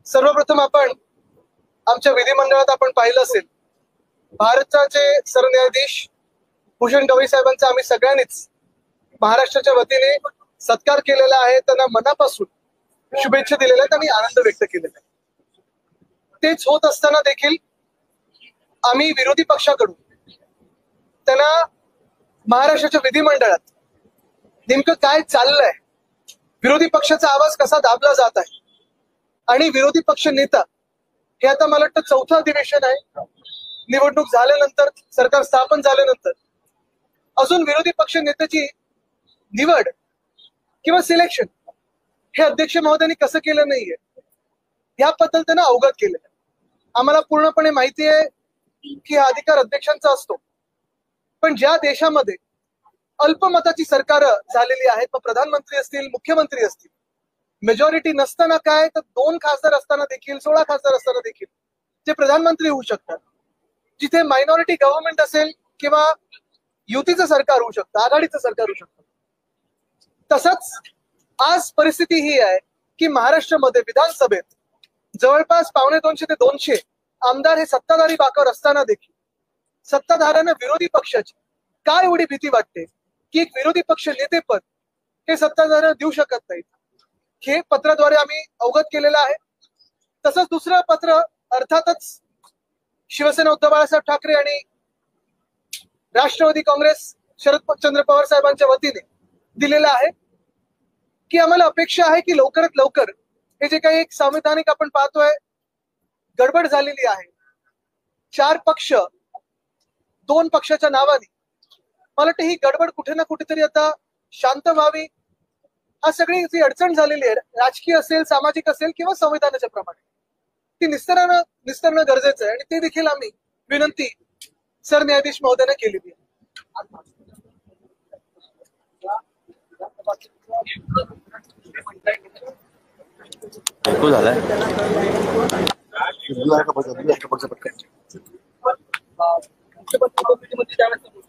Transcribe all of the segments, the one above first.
सर्वप्रथम आपण आमच्या विधिमंडळात आपण पाहिलं असेल, भारताचे सरन्यायाधीश भूषण गवई साहेबांचा आम्ही सगळ्यांनीच महाराष्ट्राच्या वतीने सत्कार केलेला आहे. त्यांना मनापासून शुभेच्छा दिलेल्या आहेत आणि आनंद व्यक्त केलेला आहे. तेच होत असताना देखील आम्ही विरोधी पक्षाकडून त्यांना महाराष्ट्राच्या विधिमंडळात नेमकं काय चाललंय, विरोधी पक्षाचा आवाज कसा दाबला जात आहे आणि विरोधी पक्ष नेता हे आता मला वाटतं चौथं अधिवेशन आहे. निवडणूक झाल्यानंतर, सरकार स्थापन झाल्यानंतर अजून विरोधी पक्ष नेत्याची निवड किंवा सिलेक्शन हे अध्यक्ष महोदयांनी कसं केलं नाहीये याबद्दल त्यांना अवगत केलेलं आहे. आम्हाला पूर्णपणे माहिती आहे की हा अधिकार अध्यक्षांचा असतो, पण ज्या देशामध्ये अल्पमताची सरकार झालेली आहेत, मग प्रधानमंत्री असतील, मुख्यमंत्री असतील, मेजॉरिटी नसताना काय तर 2 खासदार असताना देखील, 16 खासदार असताना देखील ते प्रधानमंत्री होऊ शकतात. जिथे मायनॉरिटी गव्हर्नमेंट असेल किंवा युतीचं सरकार होऊ शकतं, आघाडीचं सरकार होऊ शकतं. तसंच आज परिस्थिती ही आहे की महाराष्ट्रामध्ये विधानसभेत जवळपास 250 ते 200 आमदार हे सत्ताधारी बाकावर असताना देखील सत्ताधाऱ्यांना विरोधी पक्षाची काय एवढी भीती वाटते की एक विरोधी पक्ष नेतेपद हे सत्ताधाऱ्यांना देऊ शकत नाहीत. हे पत्राद्वारे आम्ही अवगत केलेलं आहे. तसंच दुसरं पत्र अर्थातच शिवसेना उद्धव बाळासाहेब ठाकरे आणि राष्ट्रवादी काँग्रेस शरदचंद्र पवार साहेबांच्या वतीने दिलेलं आहे की आम्हाला अपेक्षा आहे की लवकरात लवकर हे जे काही एक संवैधानिक आपण पाहतोय गडबड झालेली आहे, 4 पक्ष 2 पक्षाच्या नावाने, मला वाटतं ही गडबड कुठे ना कुठेतरी आता शांत व्हावी. हा सगळी जी अडचण झालेली आहे, राजकीय असेल, सामाजिक असेल किंवा संविधानाच्या प्रमाणे, ती निस्तरणं गरजेचं आहे आणि ते देखील आम्ही विनंती सरन्यायाधीश महोदयांना केलेली आहे.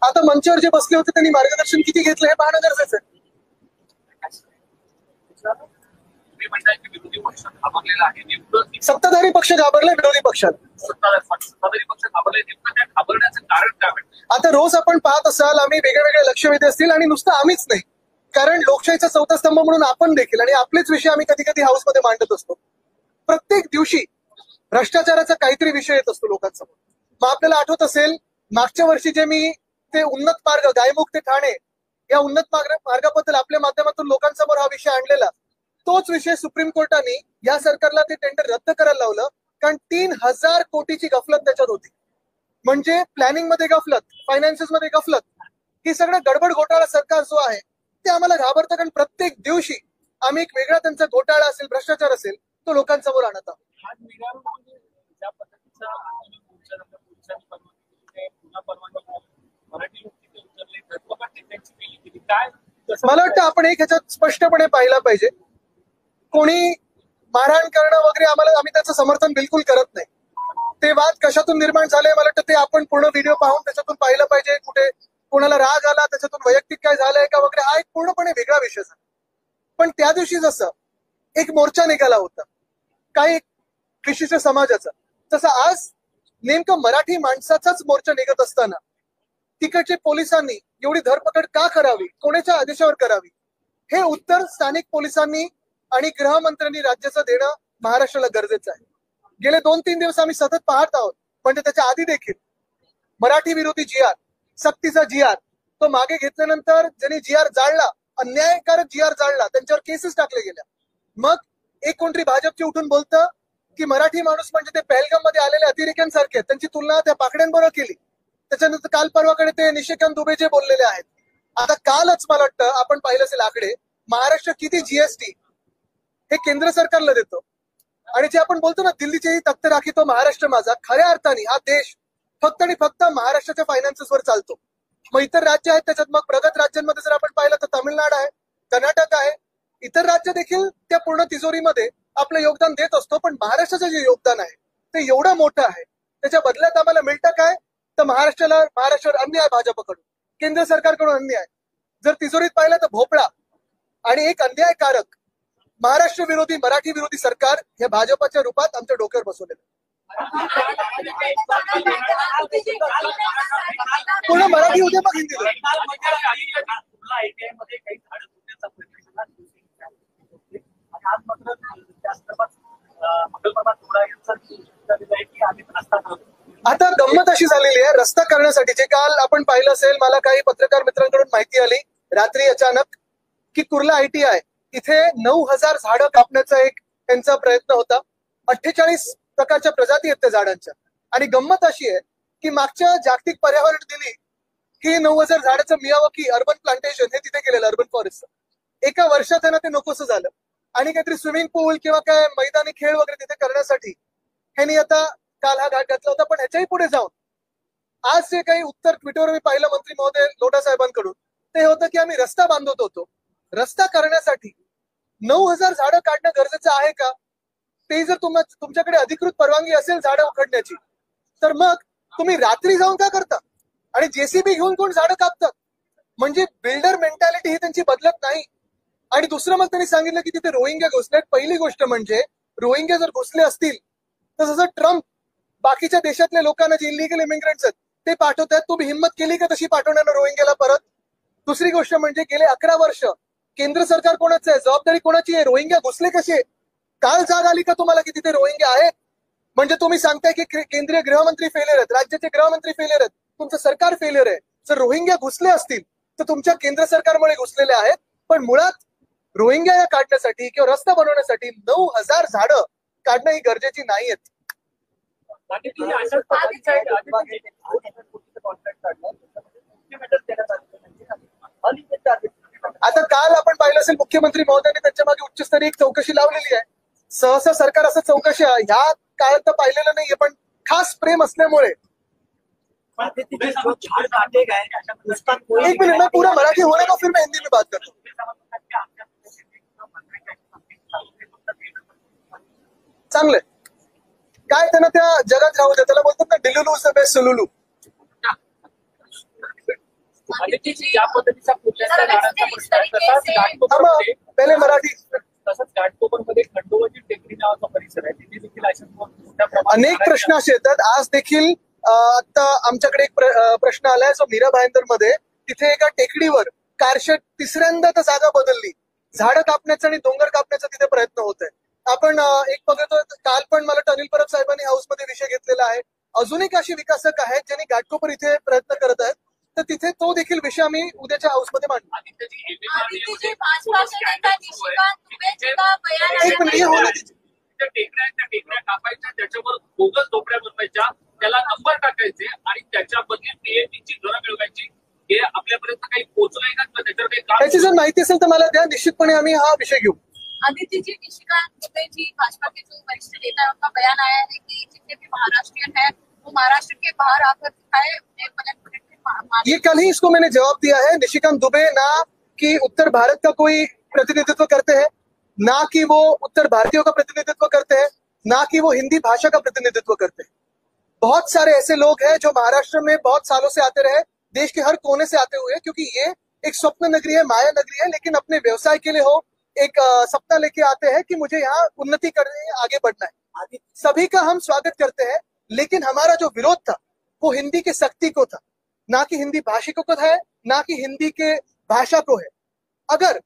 आता मंचावर जे बसले होते त्यांनी मार्गदर्शन किती घेतलं हे पाहणं गरजेचं आहे. सत्ताधारी पक्ष घाबरले विरोधी पक्षाला. आता रोज आपण पाहत असाल, आम्ही वेगळे लक्षवेधी असतील आणि नुसतं आम्हीच नाही, कारण लोकशाहीचा चौथा स्तंभ म्हणून आपण देखील आणि आपलेच विषय आम्ही कधी कधी हाऊसमध्ये मांडत असतो. प्रत्येक दिवशी भ्रष्टाचाराचा काहीतरी विषय येत असतो लोकांसमोर. मग आपल्याला आठवत असेल मागच्या वर्षी जे मी ते उन्नत मार्ग गायमुख ते ठाणे या उन्नत मार्गाबद्दल आपल्या माध्यमातून लोकांसमोर हा विषय आणलेला, तोच विषय सुप्रीम कोर्टाने या सरकारला ते टेंडर रद्द करायला लावलं, कारण 3000 कोटीची गफलत त्याच्यात होती. म्हणजे प्लॅनिंग मध्ये गफलत, फायनान्सेस मध्ये गफलत, ही सगळं गडबड घोटाळा सरकार जो आहे ते आम्हाला घाबरतं, कारण प्रत्येक दिवशी आम्ही एक वेगळा त्यांचा घोटाळा असेल, भ्रष्टाचार असेल तो लोकांसमोर आणत आहोत. मला वाटतं आपण एक ह्याच्यात स्पष्टपणे पाहिला पाहिजे, कोणी मारहाण करणं वगैरे आम्ही त्याचं समर्थन बिलकुल करत नाही. ते वाद कशातून निर्माण झाले मला वाटतं ते आपण पूर्ण व्हिडिओ पाहून त्याच्यातून पाहिलं पाहिजे. कुठे कोणाला राग आला, त्याच्यातून वैयक्तिक काय झालंय का वगैरे, हा एक पूर्णपणे वेगळा विषय झाला. पण त्या दिवशी जसं एक मोर्चा निघाला होता काही विशिष्ट समाजाचा, तसं आज नेमकं मराठी माणसाचाच मोर्चा निघत असताना तिकडच्या पोलिसांनी एवढी धरपकड का करावी, कोणाच्या आदेशावर करावी, हे उत्तर स्थानिक पोलिसांनी आणि गृहमंत्र्यांनी राज्याचं देणं महाराष्ट्राला गरजेचं आहे. गेले 2-3 दिवस आम्ही सतत पाहत आहोत, म्हणजे त्याच्या आधी देखील मराठी विरोधी GR, सक्तीचा GR तो मागे घेतल्यानंतर ज्यांनी GR जाळला, अन्यायकारक GR जाळला, त्यांच्यावर केसेस टाकले गेल्या. मग एक कोणतरी भाजपचे उठून बोलतं की मराठी माणूस म्हणजे ते पहलगाम मध्ये आलेले अतिरेक्यांसारखे, त्यांची तुलना त्या पाकड्यांबरोबर केली. त्याच्यानंतर काल परवाकडे ते निशिकांत दुबे जे बोललेले आहेत. आता कालच मला वाटतं आपण पाहिलं असेल आकडे, महाराष्ट्र किती GST हे केंद्र सरकारला देतो, आणि जे आपण बोलतो ना दिल्लीची तख्त राखी तो महाराष्ट्र माझा, खऱ्या अर्थाने हा देश फक्त आणि फक्त महाराष्ट्राच्या फायनान्सेसवर चालतो. मग इतर राज्य आहेत त्याच्यात, मग प्रगत राज्यांमध्ये जर आपण पाहिलं तर तामिळनाडू आहे, कर्नाटक आहे, इतर राज्य देखील त्या पूर्ण तिजोरीमध्ये आपलं योगदान देत असतो. पण महाराष्ट्राचं जे योगदान आहे ते एवढं मोठं आहे, त्याच्या बदल्यात आम्हाला मिळतं काय तर महाराष्ट्रावर अन्याय भाजपकडून, केंद्र सरकारकडून अन्याय. जर तिजोरीत पाहिलं तर भोपळा आणि एक अन्यायकारक महाराष्ट्र विरोधी मराठी विरोधी सरकार हे भाजपच्या रूपात आमच्या डोक्यावर बसवलेलं. पूर्ण मराठी होते मग हिंदी. आता गंमत अशी झालेली आहे रस्ता करण्यासाठीचे. काल आपण पाहिलं असेल, मला काही पत्रकार मित्रांकडून माहिती आली रात्री अचानक की कुर्ला ITI इथे 9,000 झाडं कापण्याचा एक त्यांचा प्रयत्न होता. 48 प्रकारच्या प्रजाती आहेत त्या झाडांच्या. आणि गंमत अशी आहे की मागच्या जागतिक पर्यावरण दिनी की 9,000 झाडाचं मियावाकी अर्बन प्लांटेशन हे तिथे केलेलं, अर्बन फॉरेस्ट. एका वर्षात त्यांना ते नकोसं झालं आणि काहीतरी स्विमिंग पूल किंवा काय मैदानी खेळ वगैरे तिथे करण्यासाठी ह्यांनी आता काल हा घाट घातला होता. पण ह्याच्याही पुढे जाऊन आज जे काही उत्तर ट्विटरवर मी पाहिलं मंत्री महोदय लोढा साहेबांकडून, ते होतं की आम्ही रस्ता बांधत होतो. रस्ता करण्यासाठी 9,000 झाडं काढणं गरजेचं आहे का? ते जर तुमच्याकडे अधिकृत परवानगी असेल झाडं उखडण्याची, तर मग तुम्ही रात्री जाऊन का करता? आणि JCB घेऊन कोण झाडं कापतात? म्हणजे बिल्डर मेंटॅलिटी ही त्यांची बदलत नाही. आणि दुसरं मग त्यांनी सांगितलं की तिथे रोहिंग्या घुसलेत. पहिली गोष्ट म्हणजे रोहिंग्या जर घुसले असतील तर जसं ट्रम्प बाकीच्या देशातल्या लोकांना जे इलिगल इमिग्रंट्स आहेत ते पाठवतात, तुम्ही हिंमत केली का तशी पाठवण्यानं रोहिंग्याला परत? दुसरी गोष्ट म्हणजे गेले 11 वर्ष केंद्र सरकार कोणाचं आहे? जबाबदारी कोणाची आहे? रोहिंग्या घुसले कसे? काल जाग आली का तुम्हाला की तिथे रोहिंग्या आहेत? म्हणजे तुम्ही सांगताय की केंद्रीय गृहमंत्री फेलियर आहेत, राज्याचे गृहमंत्री फेलियर आहेत, तुमचं सरकार फेलियर आहे. जर रोहिंग्या घुसले असतील तर तुमच्या केंद्र सरकारमुळे घुसलेले आहेत. पण मुळात रोहिंग्या या काढण्यासाठी किंवा रस्ता बनवण्यासाठी 9,000 झाडं काढणं ही गरजेची नाही आहेत. आता काल आपण पाहिलं असेल मुख्यमंत्री महोदयांनी त्यांच्या मागे उच्चस्तरीय एक चौकशी लावलेली आहे. सहसा सरकार असं चौकशी ह्या काळात तर पाहिलेलं नाहीये, पण खास प्रेम असल्यामुळे. एक मिनट, मैं पूरा मराठी होने का फिर मैं हिंदी में बात करता हूँ. चांगलंय काय त्यांना त्या जगात राहू दे. त्याला बोलतात ना डिलुलू से बेस्ट सुलुलू. पहिले मराठी. तसंच घाटकोपरमध्ये खंडोबाची टेकडी नावाचा परिसर आहे, तिथे देखील अनेक प्रश्न असे येतात. आज देखील आता आमच्याकडे एक प्रश्न आलाय जो मीरा भाईंदर मध्ये, तिथे एका टेकडीवर कारशेड तिसऱ्यांदा तर जागा बदलली. झाडं कापण्याचा आणि डोंगर कापण्याचा तिथे प्रयत्न होत आहे. आपण एक बघतो, काल पण मला अनिल परब साहेबांनी हाऊसमध्ये विषय घेतलेला आहे. अजून एक अशी विकासक आहेत ज्यांनी घाटकोपर इथे प्रयत्न करत आहेत, तर तिथे तो देखील विषय आम्ही उद्याच्या हाऊसमध्ये मांडू. एक मिनिट होणार टेकड्या कापायच्या, त्याच्यावर बोगस झोपड्या बनवायच्या, त्याला नंबर टाकायचे आणि त्याच्या बदल्यात PhDची घरं मिळवायची. हे आपल्यापर्यंत काही पोहोचलंय का? त्याच्यावर काही त्याची जर माहिती असेल तर मला द्या, निश्चितपणे आम्ही हा विषय घेऊ. आदित्य जी, निशिकांत दुबे जी भाजपा के जो वरिष्ठ नेता है, उनका बयान आया है कि जितने भी महाराष्ट्रियन है वो महाराष्ट्र के बाहर आकर दिखाए. ये कल ही इसको मैंने जवाब दिया है. निशिकांत दुबे ना कि उत्तर भारत का कोई प्रतिनिधित्व करते हैं, ना कि वो उत्तर भारतीयों का प्रतिनिधित्व करते हैं, ना कि वो हिंदी भाषा का प्रतिनिधित्व करते हैं. बहुत सारे ऐसे लोग हैं जो महाराष्ट्र में बहुत सालों से आते रहे, देश के हर कोने से आते हुए, क्योंकि ये एक स्वप्न नगरी है, माया नगरी है, लेकिन अपने व्यवसाय के लिए हो एक सपना लेके आते हैं कि मुझे यहाँ उन्नति करनी है, आगे बढ़ना है. सभी का हम स्वागत करते हैं, लेकिन हमारा जो विरोध था वो हिंदी के सख्ती को था, ना कि हिंदी भाषिकों को है, ना कि हिंदी के भाषा को है. अगर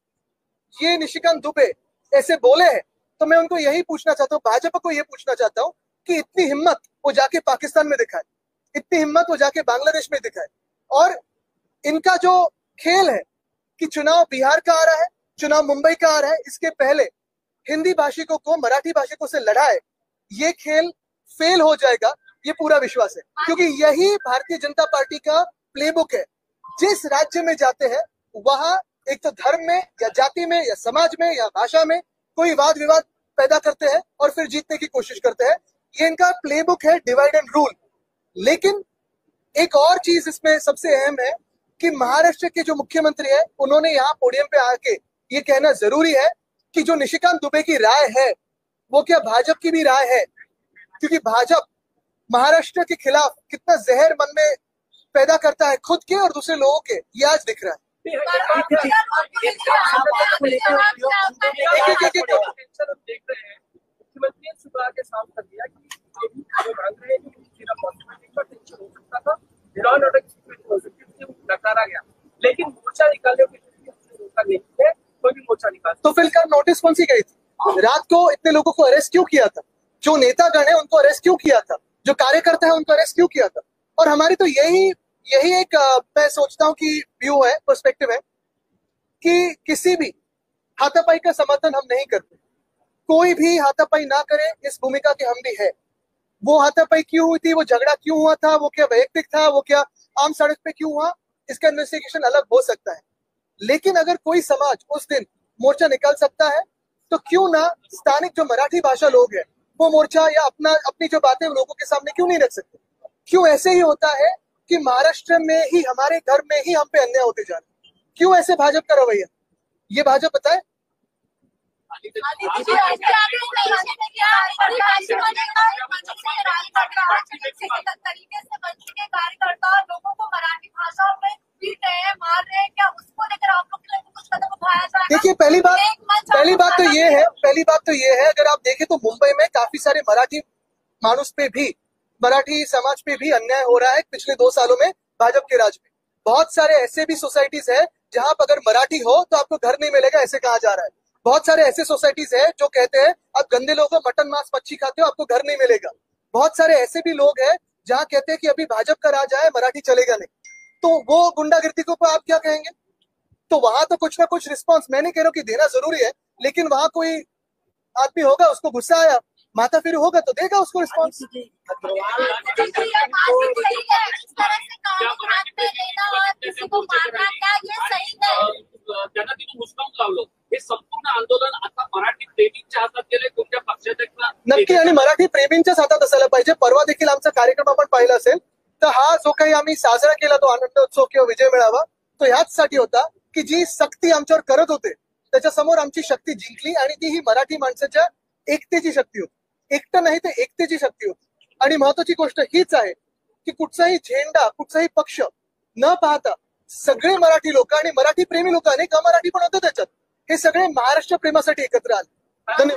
ये निशिकांत दुबे ऐसे बोले हैं तो मैं उनको यही पूछना चाहता हूँ, भाजपा को ये पूछना चाहता हूँ कि इतनी हिम्मत वो जाके पाकिस्तान में दिखाए, इतनी हिम्मत वो जाके बांग्लादेश में दिखाए. और इनका जो खेल है कि चुनाव बिहार का आ रहा है, चुनाव मुंबई का आ रहा है, इसके पहले हिंदी भाषिकों को मराठी भाषिकों से लड़ाए, ये खेल फेल हो जाएगा, ये पूरा विश्वास है. क्योंकि यही भारतीय जनता पार्टी का प्लेबुक है. जिस राज्य में जाते हैं वहां एक तो धर्म में या जाति में या समाज में या भाषा में कोई वाद विवाद पैदा करते हैं और फिर जीतने की कोशिश करते हैं. ये इनका प्लेबुक है, डिवाइड एंड रूल. लेकिन एक और चीज इसमें सबसे अहम है कि महाराष्ट्र के जो मुख्यमंत्री है उन्होंने यहाँ पोडियम पे आके ये कहना जरूरी है कि जो निशिकांत दुबे की राय है वो क्या भाजपा की भी राय है. क्योंकि भाजपा महाराष्ट्र के खिलाफ कितना जहर मन में पैदा करता है खुद के और दूसरे लोगों के, ये आज दिख रहा है. मुख्यमंत्री ने सुबह आके साफ कर दिया कि जो मांग रहे हैं हो सकता था, लॉ एंड ऑर्डर की सिचुएशन हो सकती थी, नकारा गया। लेकिन मोर्चा निकालने के रोका नहीं है, कोई भी मोर्चा निकाल। तो फिर कल नोटिस कौन सी गई थी? रात को इतने लोगों को अरेस्ट क्यों किया था? जो नेतागण है उनको अरेस्ट क्यों किया था? जो कार्यकर्ता है उनको अरेस्ट क्यों किया था? और हमारी तो यही एक मैं सोचता हूँ कि व्यू है, पर्सपेक्टिव है कि किसी भी हाथापाई का समर्थन हम नहीं करते। कोई भी हाथापाई ना करे, इस भूमिका के हम भी है। वो हाथापाई क्यों हुई थी, वो झगड़ा क्यों हुआ था, वो क्या वैयक्तिक था, वो क्या आम सड़क पे क्यों हुआ, इसका इन्वेस्टिगेशन अलग हो सकता है। लेकिन अगर कोई समाज उस दिन मोर्चा निकाल सकता है तो क्यों ना स्थानिक जो मराठी भाषा लोग हैं वो मोर्चा या अपनी जो बातें लोगों के सामने क्यों नहीं रख सकते? क्यों ऐसे ही होता है कि महाराष्ट्र में ही, हमारे घर में ही हम पे अन्याय होते जा रहे हैं? क्यों ऐसे भाजपा का रवैया? ये भाजपा बताए। देखिए, पहली बात तो ये है अगर आप देखें तो मुंबई में काफी सारे मराठी मानुस पे भी, मराठी समाज पे भी अन्याय हो रहा है पिछले 2 सालों में भाजपा के राज में। बहुत सारे ऐसे भी सोसाइटीज है जहां पर अगर मराठी हो तो आपको घर नहीं मिलेगा, ऐसे कहा जा रहा है। बहुत सारे ऐसे सोसाइटीज है जो कहते हैं आप गंदे लोग हो, मटन मांस मच्छी खाते हो, आपको घर नहीं मिलेगा। बहुत सारे ऐसे भी लोग हैं जहां कहते हैं कि अभी भाजपा का राज है, मराठी चलेगा नहीं। तो वो गुंडागिर्दी के ऊपर आप क्या कहेंगे? तो वहां तो कुछ ना कुछ रिस्पॉन्स, मैं नहीं कह रहा हूँ कि देना जरूरी है, लेकिन वहां कोई आदमी होगा, उसको गुस्सा आया, माथा फिर होगा तो देगा उसको रिस्पॉन्स। त्यांना तिने मुस्कान लावलं. हे संपूर्ण आंदोलन आता मराठी प्रेमींच्या हातात गेले, कोणत्या पक्षाच्या नक्की, आणि मराठी प्रेमींच्याच हातात असायला पाहिजे. परवा देखील आमचा कार्यक्रम आपण पाहिला असेल तर हा जो काही आम्ही साजरा केला तो आनंदोत्सव किंवा विजय मेळावा, तो ह्याचसाठी होता की जी सक्ती आमच्यावर करत होते त्याच्यासमोर आमची शक्ती जिंकली, आणि ती ही मराठी माणसाच्या एकतेची शक्ती होती. एकटं नाही तर एकतेची शक्ती होती. आणि महत्वाची गोष्ट हीच आहे की कुठचाही झेंडा, कुठचाही पक्ष न पाहता सगळे मराठी लोक आणि मराठी प्रेमी लोक, अनेक अमराठी पण होते त्याच्यात, हे सगळे महाराष्ट्र प्रेमासाठी एकत्र आले. धन्यवाद.